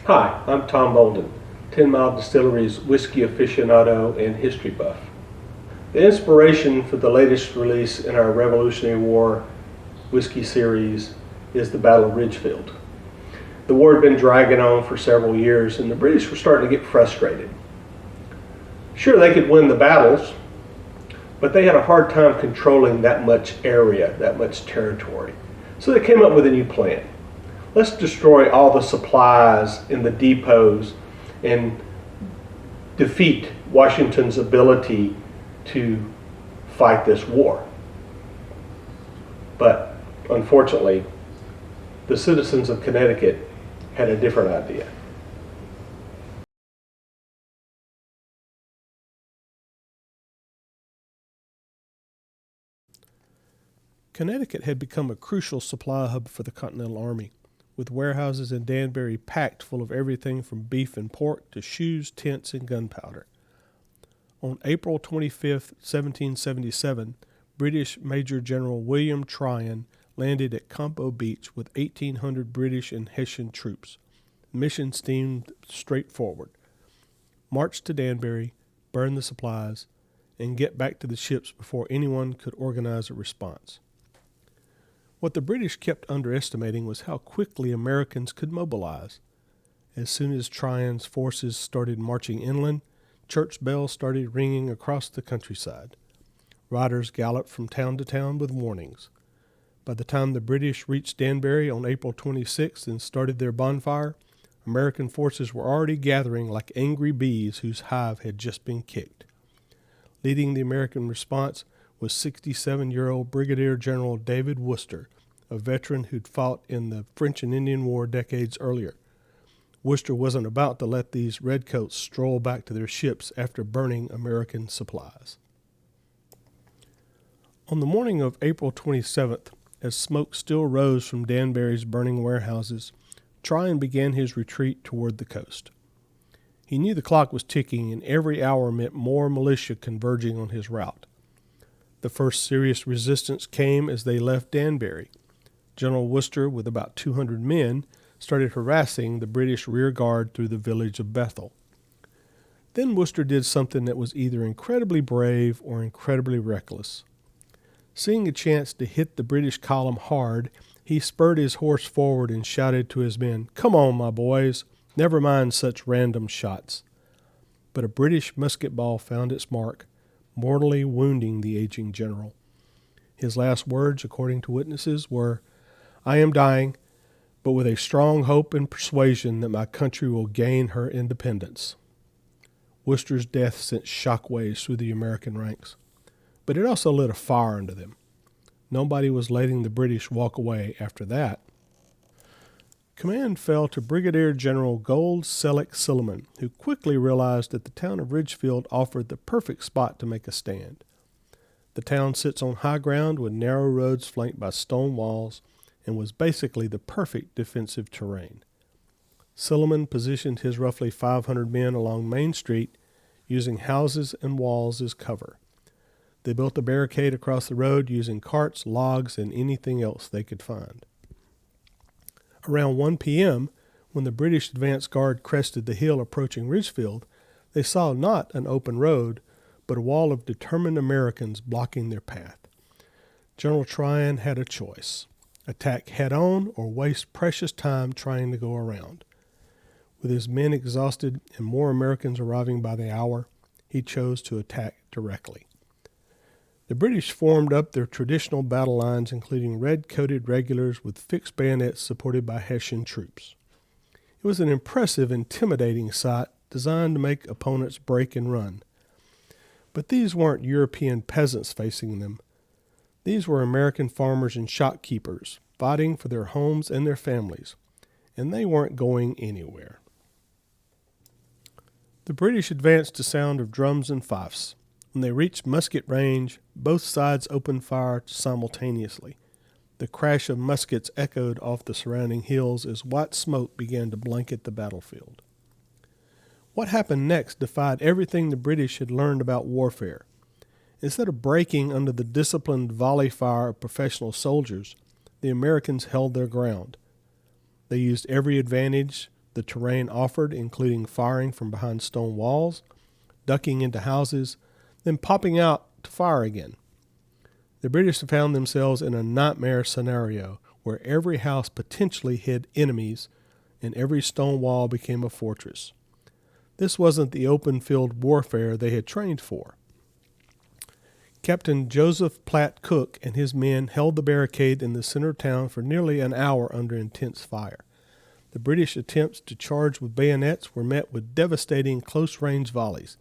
Hi, I'm Tom Bolden, 10 Mile Distillery's whiskey aficionado and history buff. The inspiration for the latest release in our Revolutionary War whiskey series is the Battle of Ridgefield. The war had been dragging on for several years and the British were starting to get frustrated. Sure, they could win the battles, but they had a hard time controlling that much area, that much territory. So they came up with a new plan. Let's destroy all the supplies in the depots and defeat Washington's ability to fight this war. But unfortunately, the citizens of Connecticut had a different idea. Connecticut had become a crucial supply hub for the Continental Army, with warehouses in Danbury packed full of everything from beef and pork to shoes, tents, and gunpowder. On April 25, 1777, British Major General William Tryon landed at Campo Beach with 1,800 British and Hessian troops. The mission seemed straightforward: march to Danbury, burn the supplies, and get back to the ships before anyone could organize a response. What the British kept underestimating was how quickly Americans could mobilize. As soon as Tryon's forces started marching inland, church bells started ringing across the countryside. Riders galloped from town to town with warnings. By the time the British reached Danbury on April 26th and started their bonfire, American forces were already gathering like angry bees whose hive had just been kicked. Leading the American response was 67-year-old Brigadier General David Wooster, a veteran who'd fought in the French and Indian War decades earlier. Wooster wasn't about to let these redcoats stroll back to their ships after burning American supplies. On the morning of April 27th, as smoke still rose from Danbury's burning warehouses, Tryon began his retreat toward the coast. He knew the clock was ticking and every hour meant more militia converging on his route. The first serious resistance came as they left Danbury. General Wooster, with about 200 men, started harassing the British rear guard through the village of Bethel. Then Wooster did something that was either incredibly brave or incredibly reckless. Seeing a chance to hit the British column hard, he spurred his horse forward and shouted to his men, "Come on, my boys, never mind such random shots." But a British musket ball found its mark, mortally wounding the aging general. His last words, according to witnesses, were, "I am dying, but with a strong hope and persuasion that my country will gain her independence." Wooster's death sent shockwaves through the American ranks, but it also lit a fire under them. Nobody was letting the British walk away after that. Command fell to Brigadier General Gold Selleck Silliman, who quickly realized that the town of Ridgefield offered the perfect spot to make a stand. The town sits on high ground with narrow roads flanked by stone walls and was basically the perfect defensive terrain. Silliman positioned his roughly 500 men along Main Street, using houses and walls as cover. They built a barricade across the road using carts, logs, and anything else they could find. Around 1 p.m., when the British advance guard crested the hill approaching Ridgefield, they saw not an open road, but a wall of determined Americans blocking their path. General Tryon had a choice: attack head-on or waste precious time trying to go around. With his men exhausted and more Americans arriving by the hour, he chose to attack directly. The British formed up their traditional battle lines, including red-coated regulars with fixed bayonets supported by Hessian troops. It was an impressive, intimidating sight designed to make opponents break and run. But these weren't European peasants facing them. These were American farmers and shopkeepers fighting for their homes and their families, and they weren't going anywhere. The British advanced to sound of drums and fifes. When they reached musket range, both sides opened fire simultaneously. The crash of muskets echoed off the surrounding hills as white smoke began to blanket the battlefield. What happened next defied everything the British had learned about warfare. Instead of breaking under the disciplined volley fire of professional soldiers, the Americans held their ground. They used every advantage the terrain offered, including firing from behind stone walls, ducking into houses, then popping out to fire again. The British found themselves in a nightmare scenario where every house potentially hid enemies and every stone wall became a fortress. This wasn't the open field warfare they had trained for. Captain Joseph Platt Cook and his men held the barricade in the center of town for nearly an hour under intense fire. The British attempts to charge with bayonets were met with devastating close-range volleys.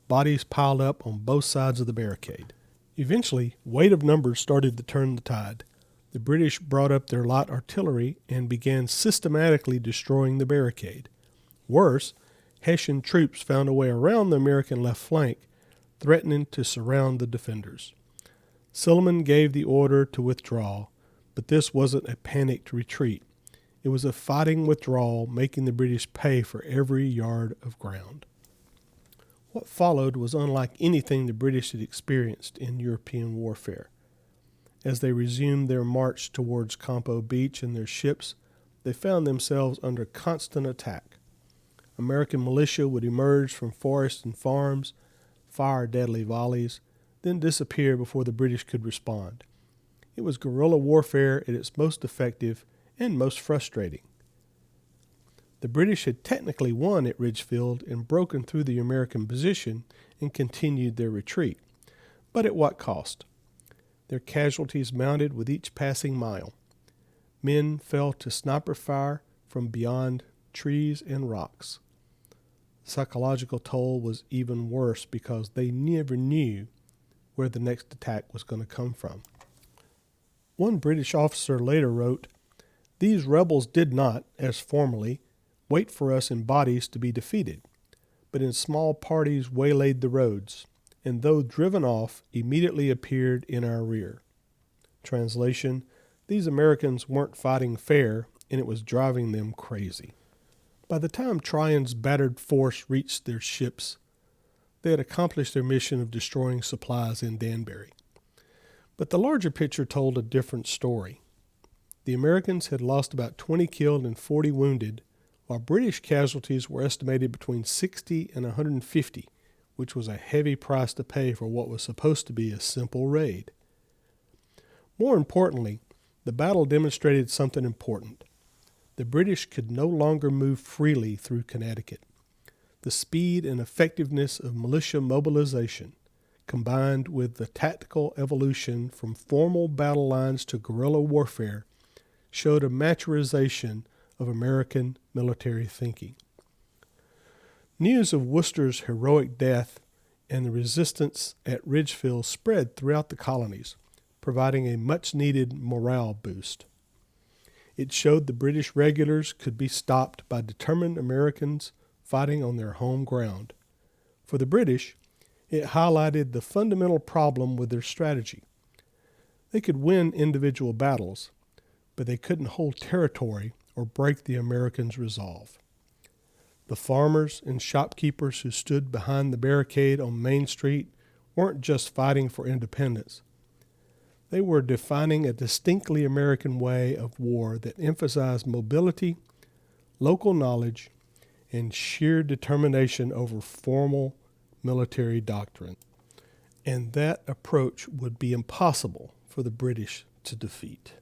Bodies piled up on both sides of the barricade. Eventually, weight of numbers started to turn the tide. The British brought up their light artillery and began systematically destroying the barricade. Worse, Hessian troops found a way around the American left flank, threatening to surround the defenders. Silliman gave the order to withdraw, but this wasn't a panicked retreat. It was a fighting withdrawal, making the British pay for every yard of ground. What followed was unlike anything the British had experienced in European warfare. As they resumed their march towards Campo Beach in their ships, they found themselves under constant attack. American militia would emerge from forests and farms, fire deadly volleys, then disappear before the British could respond. It was guerrilla warfare at its most effective and most frustrating. The British had technically won at Ridgefield and broken through the American position and continued their retreat. But at what cost? Their casualties mounted with each passing mile. Men fell to sniper fire from beyond trees and rocks. The psychological toll was even worse because they never knew where the next attack was going to come from. One British officer later wrote, "These rebels did not, as formerly, wait for us in bodies to be defeated, but in small parties waylaid the roads, and though driven off, immediately appeared in our rear." Translation, these Americans weren't fighting fair, and it was driving them crazy. By the time Tryon's battered force reached their ships, they had accomplished their mission of destroying supplies in Danbury. But the larger picture told a different story. The Americans had lost about 20 killed and 40 wounded, while British casualties were estimated between 60 and 150, which was a heavy price to pay for what was supposed to be a simple raid. More importantly, the battle demonstrated something important. The British could no longer move freely through Connecticut. The speed and effectiveness of militia mobilization, combined with the tactical evolution from formal battle lines to guerrilla warfare, showed a maturization of American military thinking. News of Worcester's heroic death and the resistance at Ridgefield spread throughout the colonies, providing a much-needed morale boost. It showed the British regulars could be stopped by determined Americans fighting on their home ground. For the British, it highlighted the fundamental problem with their strategy. They could win individual battles, but they couldn't hold territory or break the Americans' resolve. The farmers and shopkeepers who stood behind the barricade on Main Street weren't just fighting for independence. They were defining a distinctly American way of war that emphasized mobility, local knowledge, and sheer determination over formal military doctrine. And that approach would be impossible for the British to defeat.